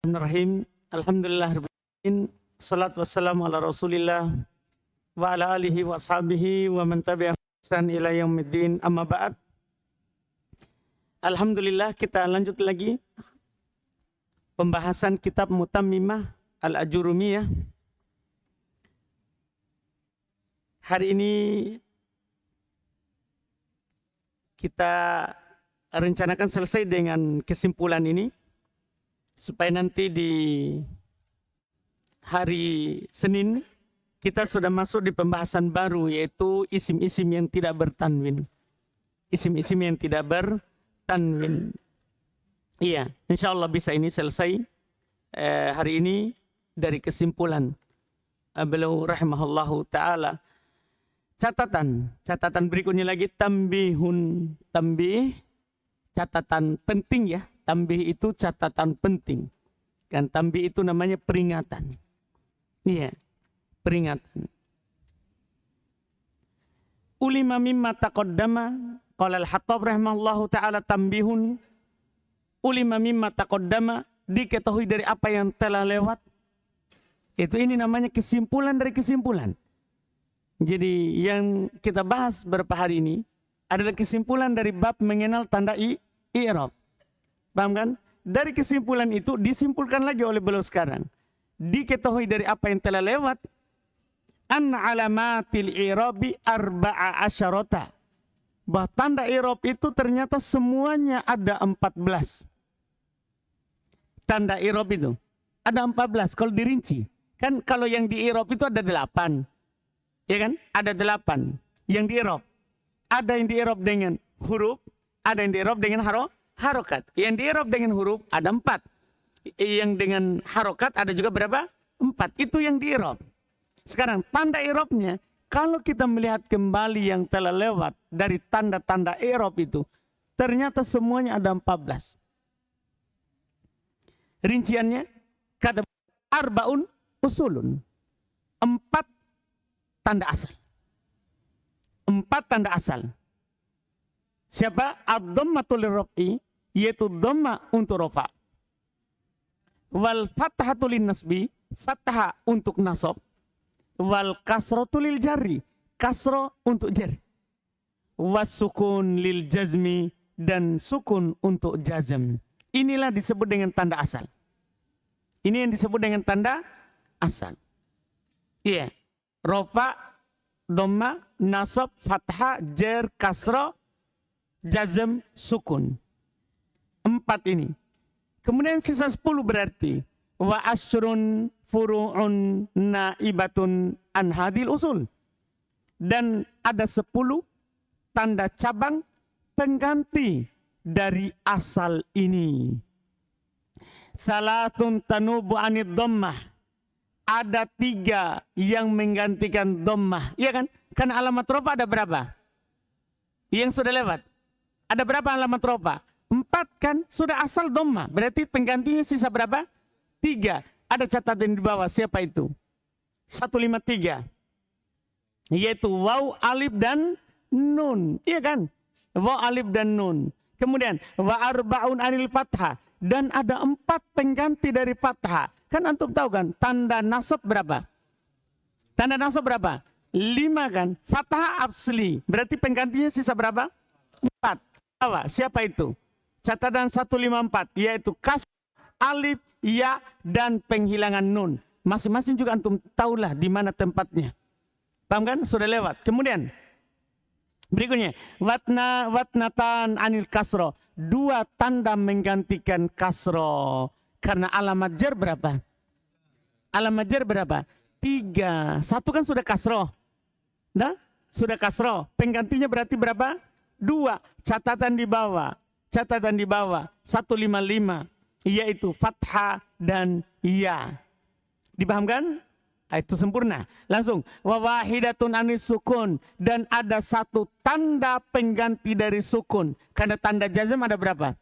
Bismillahirrahmanirrahim. Alhamdulillahirrahmanirrahim. Salatu wassalamu ala rasulillah wa ala alihi wa ashabihi wa man tabi'ahum bi ihsan ila yaumiddin. Amma ba'd. Alhamdulillah, kita lanjut lagi pembahasan kitab Mutammimah Al-Ajurumiyah. Hari ini kita rencanakan selesai dengan kesimpulan ini, supaya nanti di hari Senin kita sudah masuk di pembahasan baru, yaitu isim-isim yang tidak bertanwin. Isim-isim yang tidak bertanwin. Iya, insya Allah bisa ini selesai hari ini dari kesimpulan beliau rahimahullahu ta'ala. Catatan berikutnya lagi, tambih, catatan penting ya. Tambih itu catatan penting. Kan tambih itu namanya peringatan. Iya, peringatan. Ulima mimma taqaddama, qala al-Hattab rahimahullahu ta'ala tambihun. Ulima mimma taqaddama, diketahui dari apa yang telah lewat. Itu ini namanya kesimpulan dari kesimpulan. Jadi yang kita bahas beberapa hari ini adalah kesimpulan dari bab mengenal tanda i'rab. Paham kan? Dari kesimpulan itu disimpulkan lagi oleh beliau sekarang. Diketahui dari apa yang telah lewat. An alamatil i'rabi arba'a asyarata. Bahwa tanda i'rab itu ternyata semuanya ada 14. Tanda i'rab itu ada 14 kalau dirinci. Kan kalau yang di i'rab itu ada 8. Ya kan? Ada 8 yang di i'rab. Ada yang di i'rab dengan huruf, ada yang di i'rab dengan harokat. Yang di i'rab dengan huruf ada 4. Yang dengan harokat ada juga berapa? 4. Itu yang di i'rab. Sekarang tanda i'rabnya, kalau kita melihat kembali yang telah lewat dari tanda-tanda i'rab itu, ternyata semuanya ada 14. Rinciannya, kata arbaun usulun. 4 tanda asal. 4 tanda asal. Siapa? Ad-dhammatul lirraf'i, yaitu dhamma untuk rafa. Wal fathatul nasbi, fathah untuk nasab. Wal kasratul lil jarri, kasra untuk jar. Was sukun lil jazmi, dan sukun untuk jazm. Inilah disebut dengan tanda asal. Ini yang disebut dengan tanda asal. Iya. Rafa, dhamma, nasab, fathah, jar, kasra, jazm, sukun. 4 ini. Kemudian sisa 10 berarti wa asyrun furu'un naibatun an hadhil usul. Dan ada 10 tanda cabang pengganti dari asal ini. Salatun tanubu anid dhammah. Ada 3 yang menggantikan dhammah. Iya kan? Karena alamat rafa ada berapa? Yang sudah lewat. Ada berapa alamat rafa? 4 kan? Sudah asal dhammah. Berarti penggantinya sisa berapa? 3. Ada catatan di bawah. Siapa itu? 153. Yaitu waw, alif, dan nun. Iya kan? Waw, alif, dan nun. Kemudian wa arba'un anil fathah. Dan ada 4 pengganti dari fathah. Kan antum tahu kan? Tanda nasab berapa? Tanda nasab berapa? 5 kan? Fathah asli. Berarti penggantinya sisa berapa? 4. Siapa itu? Catatan 154, yaitu kas, alif, ya, dan penghilangan nun. Masing-masing juga antum tahulah di mana tempatnya. Paham kan? Sudah lewat. Kemudian berikutnya, watnatan anil kasro. 2 tanda menggantikan kasro. Karena alamat jar berapa? Alamat jar berapa? 3. 1 kan sudah kasro. Nah, sudah kasro. Penggantinya berarti berapa? 2. Catatan di bawah. 155. Yaitu fathah dan ya. Dipahamkan? Itu sempurna. Langsung. Wawahidatun anis sukun. Dan ada 1 tanda pengganti dari sukun. Karena tanda jazm ada berapa?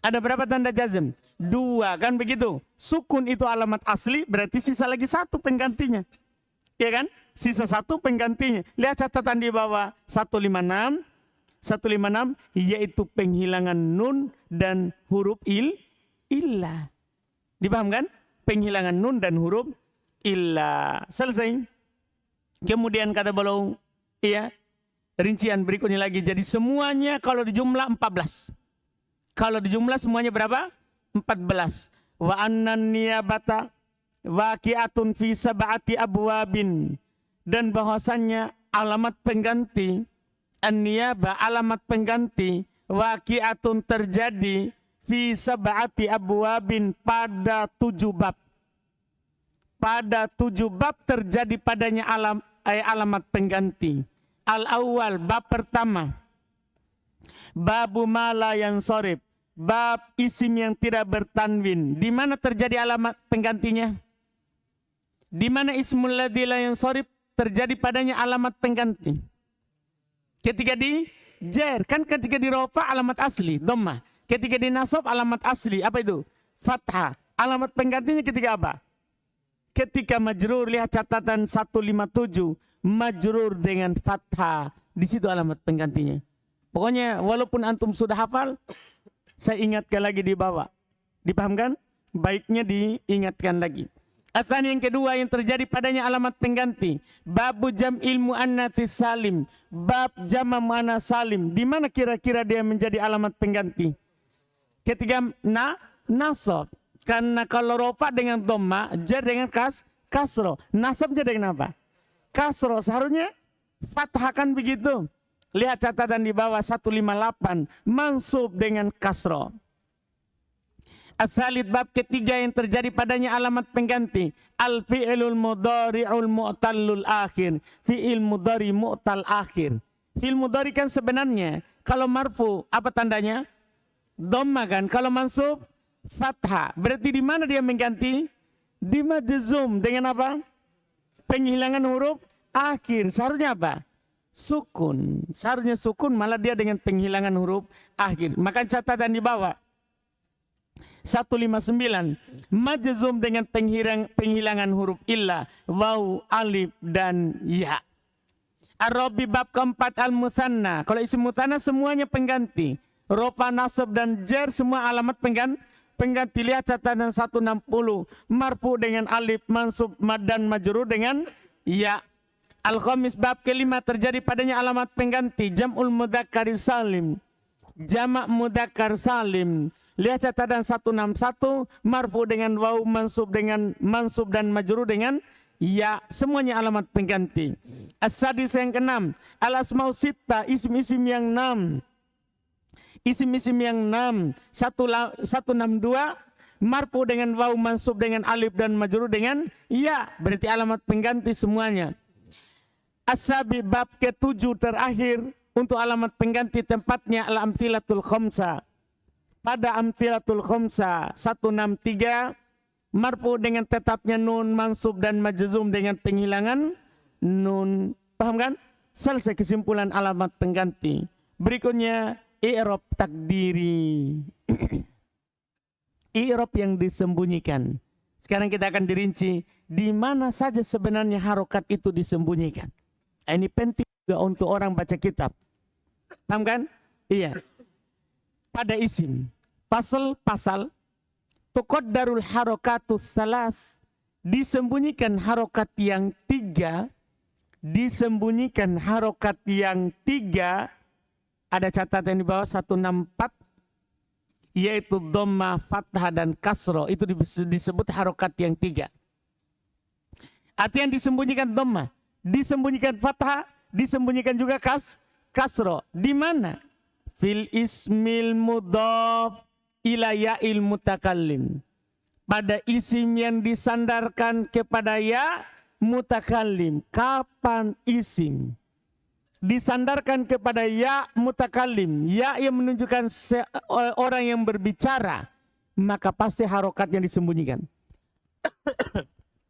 Ada berapa tanda jazm? 2 kan begitu. Sukun itu alamat asli. Berarti sisa lagi 1 penggantinya. Ya kan? Sisa 1 penggantinya. Lihat catatan di bawah. 156. 156 yaitu penghilangan nun dan huruf illah. Dipahamkan? Penghilangan nun dan huruf illa. Selesai. Kemudian kata beliau, iya, rincian berikutnya lagi. Jadi semuanya kalau dijumlah 14. Kalau dijumlah semuanya berapa? 14. Wa annan niyabata waqi'atun fi sab'ati abwabin. Dan bahwasannya alamat pengganti, an-niyabah alamat pengganti, waqi'atun terjadi fi sab'ati abwabin pada 7 bab. Pada 7 bab terjadi padanya alamat pengganti. Al-awwal, bab pertama. Babu mala yang sorib. Bab isim yang tidak bertanwin. Di mana terjadi alamat penggantinya? Di mana ismul ladzi la yansharif terjadi padanya alamat pengganti? Ketika di jer, kan ketika di rofa alamat asli, dhammah. Ketika di nasab alamat asli, apa itu? Fathah. Alamat penggantinya ketika apa? Ketika majrur, lihat catatan 157, majrur dengan fathah. Di situ alamat penggantinya. Pokoknya walaupun antum sudah hafal, saya ingatkan lagi di bawah. Dipahamkan? Baiknya diingatkan lagi. Asal yang kedua yang terjadi padanya alamat pengganti. Babu jam'il mu'annatsis salim. Bab jama' mu'annas salim. Di mana kira-kira dia menjadi alamat pengganti? Ketika nasab. Karena kalau rofa dengan dhamma, jar dengan kasro. Nasabnya dengan apa? Kasro. Seharusnya fathah, kan begitu. Lihat catatan di bawah 158. Mansub dengan kasro. As-salid, bab ketiga yang terjadi padanya alamat pengganti. Al-fi'ilul mudhari'ul mu'tallul akhir. Fi'il mudhari mu'tal akhir. Fi'il mudhari kan sebenarnya kalau marfu apa tandanya? Dhamma kan. Kalau mansub fathah. Berarti di mana dia mengganti? Di majzum dengan apa? Penghilangan huruf akhir. Seharusnya apa? Sukun. Seharusnya sukun, malah dia dengan penghilangan huruf akhir. Maka catatan di bawah 159. Majzum dengan penghilangan huruf illa, waw, alif dan ya. Ar-rabi, bab keempat, al-mutsanna. Kalau isim mutsanna semuanya pengganti. Rofa, nasab dan jar semua alamat pengganti. Lihat catatan 160. Marfu dengan alif, mansub dan majrur dengan ya. Al-khamis, bab kelima terjadi padanya alamat pengganti. Jam'ul mudzakkar salim. Jamak mudzakkar salim. Lihat catatan 161. Marfu dengan waw, mansub dan majrur dengan ya. Semuanya alamat pengganti. As-sadis, yang keenam. Al-asma'u sitta, isim-isim yang 6. Isim-isim yang 6. 162. Marfu dengan waw, mansub dengan alif dan majrur dengan ya. Berarti alamat pengganti semuanya. As-sabi, bab ke-7 terakhir untuk alamat pengganti tempatnya al-amthilatul khamsa. Pada amthilatul khamsa 163, marfu dengan tetapnya nun, mansub dan majzum dengan penghilangan nun. Paham kan? Selesai kesimpulan alamat pengganti. Berikutnya i'rab takdiri. I'rab yang disembunyikan. Sekarang kita akan dirinci di mana saja sebenarnya harokat itu disembunyikan. Ini penting juga untuk orang baca kitab. Paham kan? Iya. Pada isim, pasal, tuqaddarul harakatus salas, disembunyikan harokat yang 3, disembunyikan harokat yang 3, ada catatan di bawah 164, yaitu dhamma, fathah dan kasro. Itu disebut harokat yang 3. Artinya disembunyikan dhamma, disembunyikan fathah, disembunyikan juga kasro. Di mana? Fil ismil mudhaf ila ya'il mutakallim. Pada isim yang disandarkan kepada ya mutakallim. Kapan isim disandarkan kepada ya mutakallim, ya yang menunjukkan orang yang berbicara, maka pasti harokatnya disembunyikan.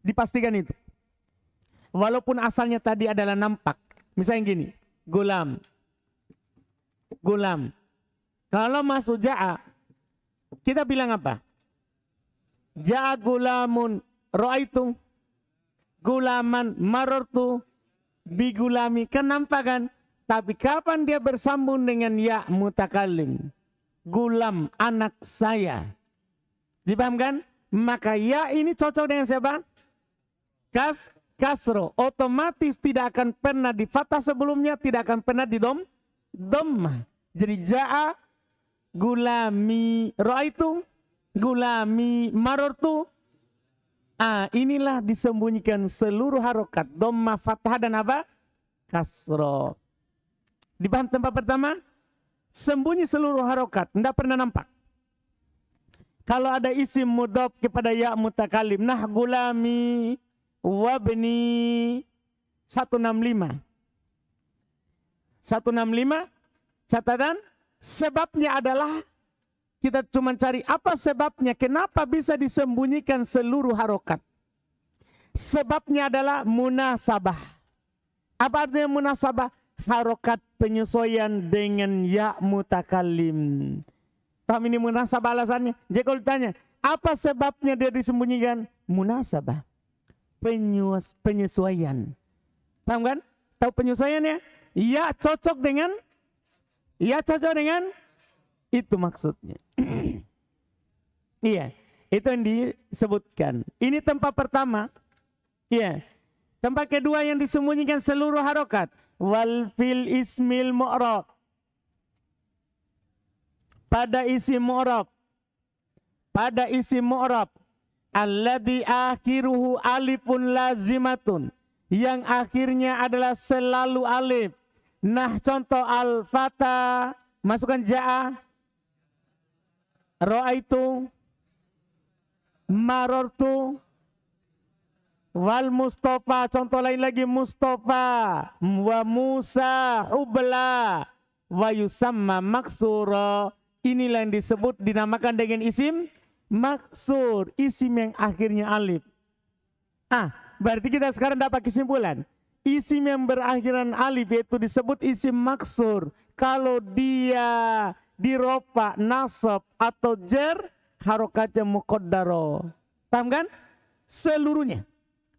Dipastikan itu. Walaupun asalnya tadi adalah nampak. Misalnya gini, gulam. Kalau masuk ja'a, kita bilang apa? Ja'a gulamun, ro'aitu gulaman, marortu bigulami. Kan nampak kan? Tapi kapan dia bersambung dengan ya mutakallim? Gulam, anak saya. Dipahamkan? Maka ya ini cocok dengan siapa? Kasro. Otomatis tidak akan pernah di fathah sebelumnya, tidak akan pernah di dhammah. Jadi ja'a gulami ra'aitu gulami marortu. Inilah disembunyikan seluruh harokat. Dhammah, fathah dan apa? Kasro. Di bahan tempat pertama, sembunyi seluruh harokat, tidak pernah nampak. Kalau ada isim mudhaf kepada ya mutakalim, nah gulami wabni 165. 165 catatan sebabnya adalah kita cuma cari apa sebabnya, kenapa bisa disembunyikan seluruh harokat. Sebabnya adalah munasabah. Apa artinya munasabah? Harokat penyesuaian dengan ya mutakalim. Paham ini munasabah alasannya? Jadi kalau ditanya, apa sebabnya dia disembunyikan? Munasabah. Penyesuaian. Paham kan? Tahu penyesuaiannya? Ya cocok dengan itu maksudnya. Iya, itu yang disebutkan. Ini tempat pertama. Iya. Tempat kedua yang disembunyikan seluruh harokat. Wal fil ismil mu'rab. Pada isim mu'rab. Pada isim mu'rab. Alladhi akhiruhu alifun lazimatun. Yang akhirnya adalah selalu alif. Nah contoh al-fata. Masukkan ja'a. Ra'aitu. Marortu. Wal Mustafa, contoh lain lagi Mustafa, wa Musa, hubla, wa yusamma maksura. Inilah yang disebut dinamakan dengan isim maksur, isim yang akhirnya alif. Berarti kita sekarang dapat kesimpulan. Isim yang berakhiran alif itu disebut isim maksur. Kalau dia dirofa, nasab atau jar, harokatnya muqaddaro. Paham kan? Seluruhnya.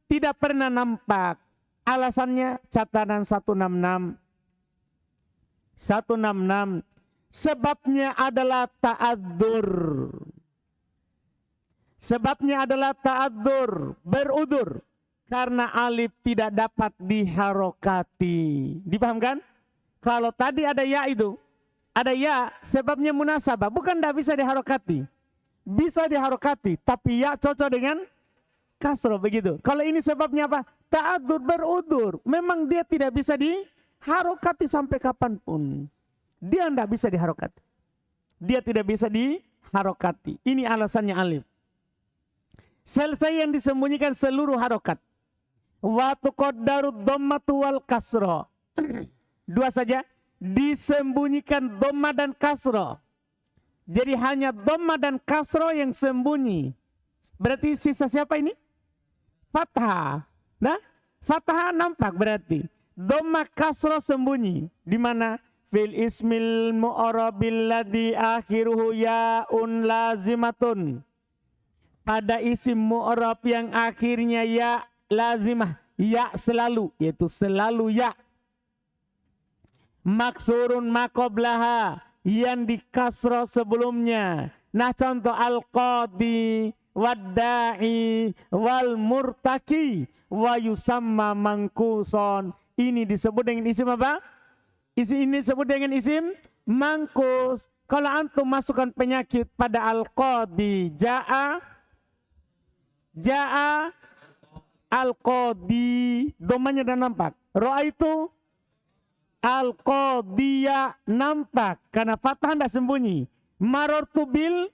Tidak pernah nampak. Alasannya catatan 166. 166. Sebabnya adalah ta'adzur. Sebabnya adalah ta'adzur. Berudur. Karena alif tidak dapat diharokati. Dipahamkan? Kalau tadi ada ya itu. Ada ya sebabnya munasabah. Bukan tidak bisa diharokati. Bisa diharokati. Tapi ya cocok dengan kasroh begitu. Kalau ini sebabnya apa? Ta'adzur berudur. Memang dia tidak bisa diharokati sampai kapanpun. Dia tidak bisa diharokati. Dia tidak bisa diharokati. Ini alasannya alif. Selesai yang disembunyikan seluruh harokat. Wa tuqaddaru dhammatu wal kasroh. Dua saja. Disembunyikan dhamma dan kasroh. Jadi hanya dhamma dan kasroh yang sembunyi. Berarti sisa siapa ini? Fathah. Nah, fathah nampak berarti. Dhamma kasroh sembunyi. Di mana? Fil ismil mu'arabil ladzi akhiruhu ya'un lazimatun. Pada isim mu'arab yang akhirnya ya lazimah. Ya selalu. Yaitu selalu ya. Maksurun maqoblaha. Yang di kasroh sebelumnya. Nah contoh al-qadi. Wadda'i wal murtaki wa yusamma mangkuson. Ini disebut dengan isim apa? Ini disebut dengan isim mangkus. Kalau antum masukkan penyakit pada al-qadi, ja'a al-qadi, domanya dan nampak. Ra'aitu al-qadiya nampak karena fathah tidak sembunyi. Marortu bil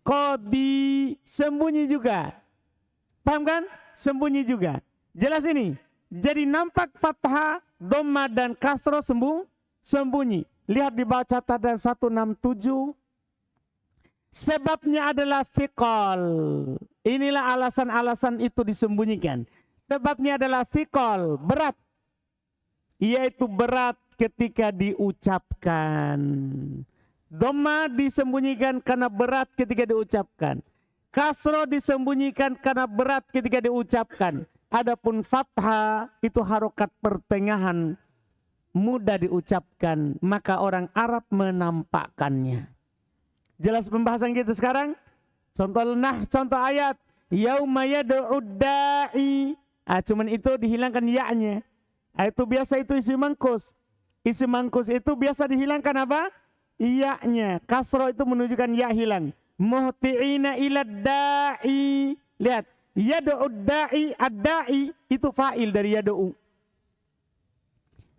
qadi sembunyi juga. Paham kan? Sembunyi juga. Jelas ini. Jadi nampak fathah, dhamma dan kasroh sembunyi. Lihat di bawah catatan 167. Sebabnya adalah thiqal. Inilah alasan-alasan itu disembunyikan. Sebabnya adalah thiqal, berat. Yaitu berat ketika diucapkan. Dhamma disembunyikan karena berat ketika diucapkan. Kasroh disembunyikan karena berat ketika diucapkan. Adapun fathah itu harokat pertengahan, mudah diucapkan, maka orang Arab menampakkannya. Jelas pembahasan kita sekarang? Contoh ayat. Yauma yad'ud da'i. Cuman itu dihilangkan ya-nya. Itu biasa itu isi mangkus. Isi mangkus itu biasa dihilangkan apa? Ya-nya. Kasro itu menunjukkan ya hilang. Muhti'ina ilad da'i. Lihat. Yad'ud da'i. Ad-da'i itu fa'il dari yad'u.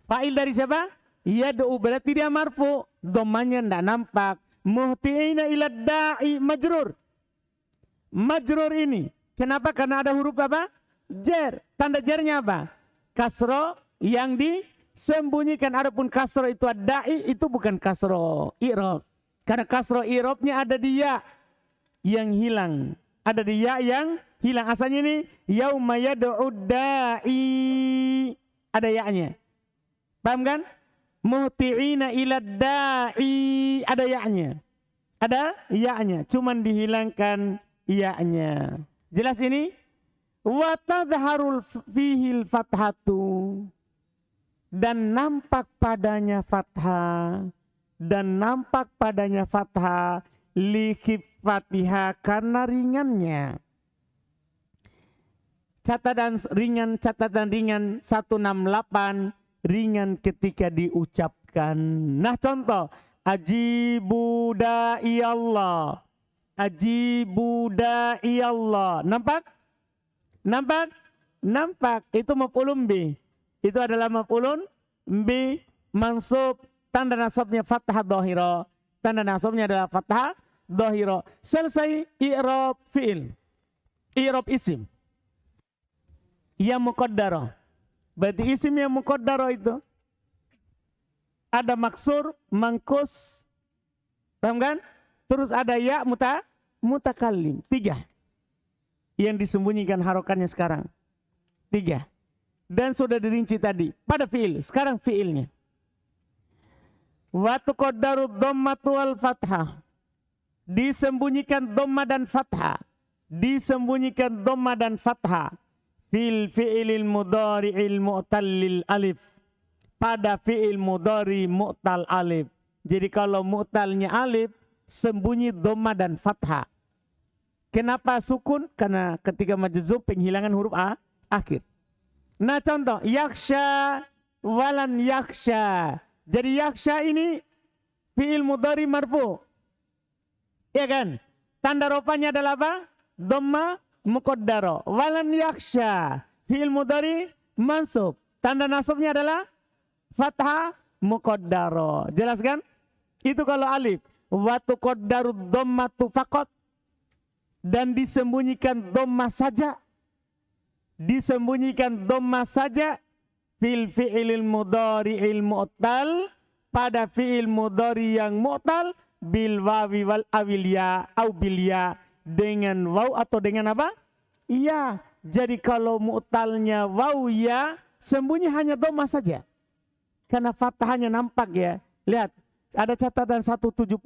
Fa'il dari siapa? Yad'u berarti dia marfu. Dhammanya tidak nampak. Muhti'ina ilad da'i majrur. Majrur ini. Kenapa? Karena ada huruf apa? Jer. Tanda jernya apa? Kasro yang disembunyikan. Adapun kasro itu ad-da'i itu bukan kasro i'rab. Karena kasro i'rabnya ada di ya yang hilang. Ada di ya yang hilang. Asalnya ini yauma yad'ud da'i. Ada ya-nya. Paham kan? Muhti'ina ilad da'i. Ada ya-nya. Ada ya-nya. Cuman dihilangkan ya-nya. Jelas ini? Wa tadharul fihil fathatu. Dan nampak padanya fathah. Dan nampak padanya fathah. Li khifatiha karena ringannya. Catatan ringan 168. Ringan ketika diucapkan. Nah contoh. Ajibu da'i Allah. Ajibu da'i Allah. Nampak? Nampak? Nampak. Itu maf'ulun bi. Itu adalah maf'ulun bi mansub. Tanda nasabnya fathah dhahira. Tanda nasabnya adalah fathah dhahira. Selesai i'rab fi'il. I'rab isim. Yang muqaddarah. Berarti isim yang muqaddarah itu ada maksur, mangkus. Paham kan? Terus ada ya mutakallim. 3. Yang disembunyikan harokannya sekarang. 3. Dan sudah dirinci tadi. Pada fi'il. Sekarang fi'ilnya. Wa tuqaddaru dhammatu wal fathah. Disembunyikan dhamma dan fathah. Disembunyikan dhamma dan fathah. Fil fi'ilil mudhari'il mu'tallil alif. Pada fi'il mudhari mu'tal alif. Jadi kalau mu'talnya alif, sembunyi dhamma dan fathah. Kenapa sukun? Karena ketika majzub penghilangan huruf a akhir. Nah contoh, yaksha walan yaksha. Jadi yaksha ini fi'il mudhari marfu. Ya kan? Tanda rofanya adalah apa? Dhamma muqaddaro. Walan yaksha. Fi'il mudhari mansub. Tanda nasabnya adalah fathah muqaddaro. Jelas kan? Itu kalau alif. Wa tuqaddaru dhammatu faqat. Dan disembunyikan dhamma saja. Disembunyikan dhamma saja. Fil fi'ilil mudhari'il mu'tal. Pada fi'il mudhari yang mu'tal. Bil wawi wal awilya. Au bil ya. Dengan waw atau dengan apa? Iya. Jadi kalau mu'talnya waw ya, sembunyi hanya dhamma saja. Karena fathahnya nampak ya. Lihat, ada catatan 170.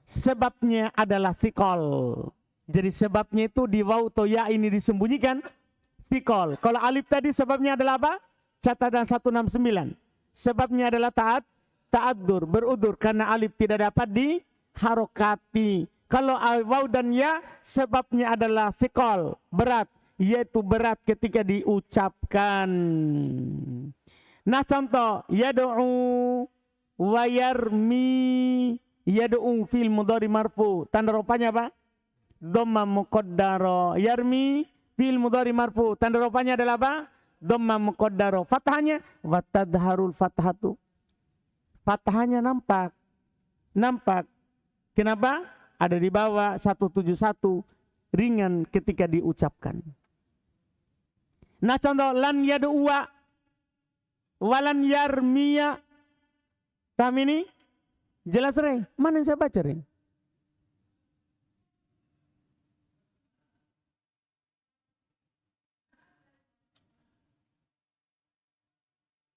Sebabnya adalah thiqal. Jadi sebabnya itu di waw atau ya ini disembunyikan thiqal. Kalau alif tadi sebabnya adalah apa? Catatan 169. Sebabnya adalah ta'addur, berudur karena alif tidak dapat diharokati. Kalau waw dan ya sebabnya adalah thiqal, berat, yaitu berat ketika diucapkan. Nah contoh, yad'u wa yarmi. Yad'u fil mudhari marfu. Tanda rupanya apa? Dhamma muqaddaro. Yarmi fil mudhari marfu. Tanda rupanya adalah apa? Dhamma muqaddaro. Fathahnya wa tadharul fathatu. Fathahnya nampak. Nampak. Kenapa? Ada di bawah 171. Ringan ketika diucapkan. Nah contoh, lan yad'uwa walan yarmiya. Paham ini? Jelas Reng? Mana yang saya baca Reng?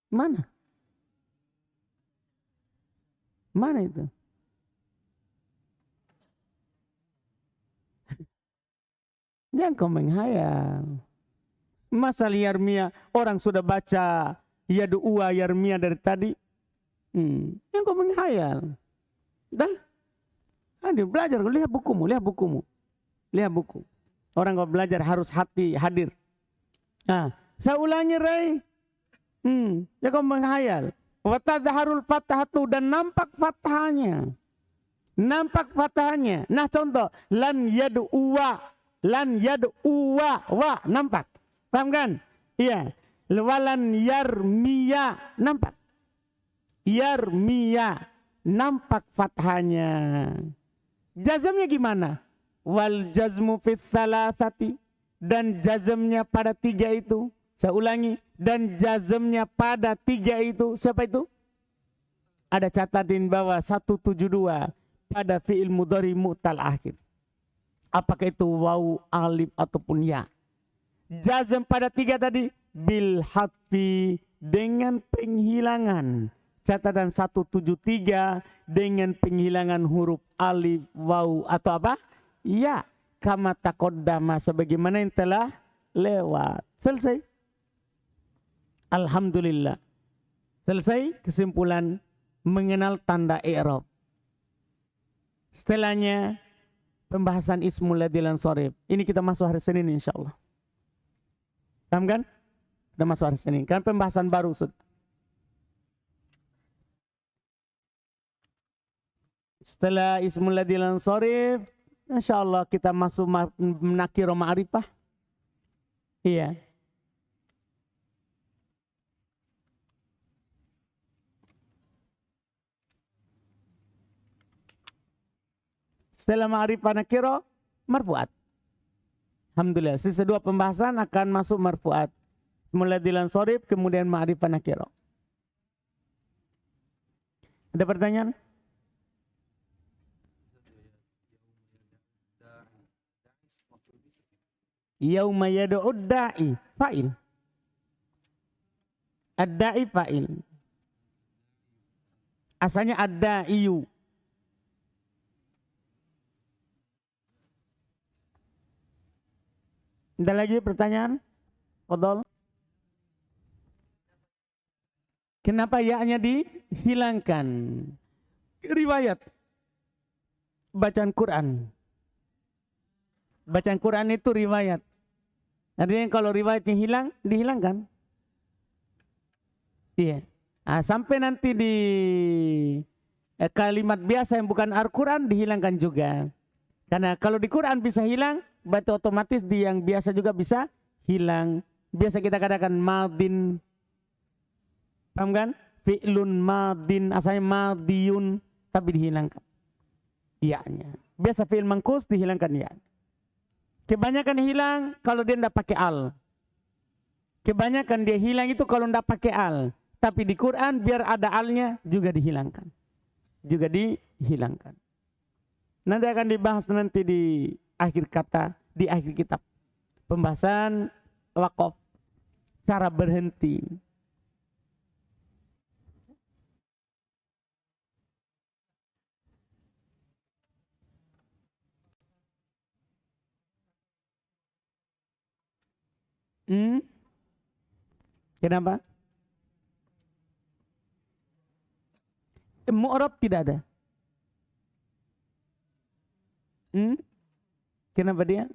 Mana? Mana itu? Jangan kau menghayal. Masal yarmiya, orang sudah baca yadu'uwa yarmiya dari tadi. Yang kau menghayal. Dah. Hadir, belajar, lihat bukumu, lihat bukumu. Lihat buku. Orang kalau belajar harus hati hadir. Nah, saya ulangi Ray. Ya kau menghayal. Wa tadharul fathatu, dan nampak fathahnya. Nampak fathahnya. Nah contoh, lan yad'uwa, wa, nampak. Paham kan? Iya. Walan yarmiya, nampak. Yarmiya, nampak fathahnya. Jazamnya gimana? Wal jazmu fis salasati, dan jazamnya pada 3 itu. Saya ulangi, dan jazamnya pada 3 itu. Siapa itu? Ada catatin bawah 172 pada fi'il mudhari mu'tal akhir. Apakah itu waw, alif ataupun ya? Jazam pada 3 tadi bil hatfi, dengan penghilangan. Catatan 173 dengan penghilangan huruf alif, waw atau apa? Ya, kama taqaddama, sebagaimana yang telah lewat. Selesai. Alhamdulillah. Selesai kesimpulan mengenal tanda i'rab. Setelahnya pembahasan ismul ladzi lan sharif. Ini kita masuk hari Senin insyaallah. Paham kan? Kita masuk hari Senin. Kan pembahasan baru. Setelah ismul ladzi lan sharif, insyaallah kita masuk nakir ma'rifah. Iya. Setelah ma'rifah nakiro, marfu'at. Alhamdulillah, sisa 2 pembahasan akan masuk marfu'at. Mulai dilan sorib, kemudian ma'rifah nakiro. Ada pertanyaan? Yauma yadu'ud da'i, fa'il. Ad-da'i fa'il. Asalnya ad-da'iyu. Ada lagi pertanyaan? Fadhol. Kenapa ya-nya dihilangkan? Riwayat bacaan Quran. Bacaan Quran itu riwayat. Artinya kalau riwayatnya hilang, dihilangkan. Iya. Nah, sampai nanti di kalimat biasa yang bukan Al-Quran dihilangkan juga. Karena kalau di Quran bisa hilang, berarti otomatis di yang biasa juga bisa hilang. Biasa kita katakan madin. Paham kan? Fi'lun madin, asalnya madiyun, tapi dihilangkan iya-nya. Biasa fi'il mangkus dihilangkan ya. Kebanyakan hilang kalau dia tidak pakai al. Kebanyakan dia hilang itu kalau tidak pakai al. Tapi di Quran biar ada alnya juga dihilangkan. Juga dihilangkan. Nanti akan dibahas nanti di akhir kata, di akhir kitab. Pembahasan wakaf, cara berhenti. Kenapa? Mu'rab tidak ada. Kenapa dia?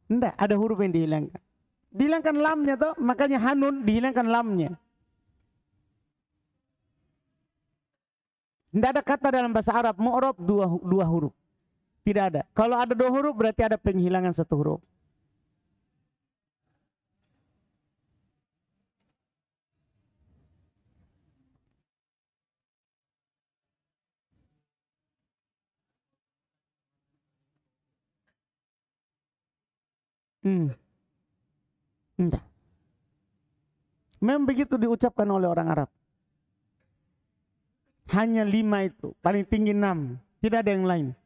Tidak, ada huruf yang dihilangkan. Dihilangkan lamnya toh, makanya hanun dihilangkan lamnya. Tidak ada kata dalam bahasa Arab mu'rab dua huruf. Tidak ada. Kalau ada 2 huruf berarti ada penghilangan 1 huruf. Enggak. Memang begitu diucapkan oleh orang Arab. Hanya 5 itu, paling tinggi 6. Tidak ada yang lain.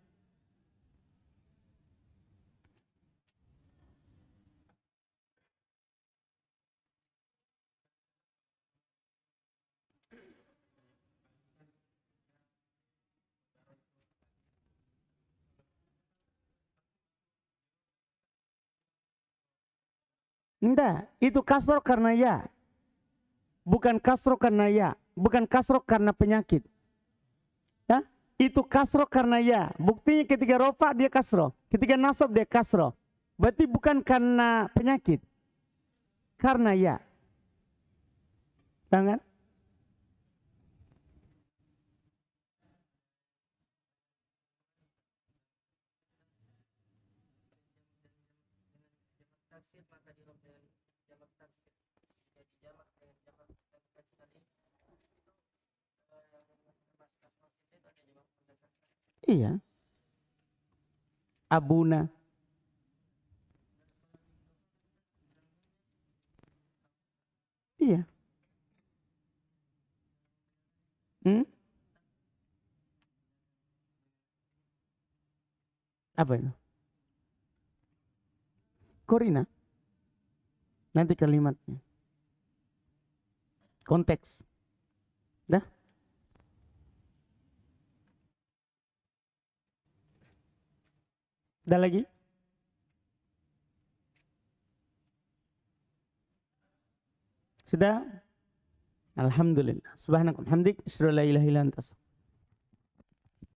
Enggak, itu kasroh karena ya. Bukan kasroh karena ya. Bukan kasroh karena penyakit. Ya? itu kasro karena ya. Buktinya ketika rofa dia kasro, ketika nasab dia kasro. Berarti bukan karena penyakit, karena ya. Jangan. Iya. Abuna. Iya. Hmm? Apa itu? Korina. Nanti kalimatnya. Konteks. Dah? Dah lagi? Sudah? Alhamdulillah. Subhanakallah. Hamdik. Asyhadu an la ilaha illa anta.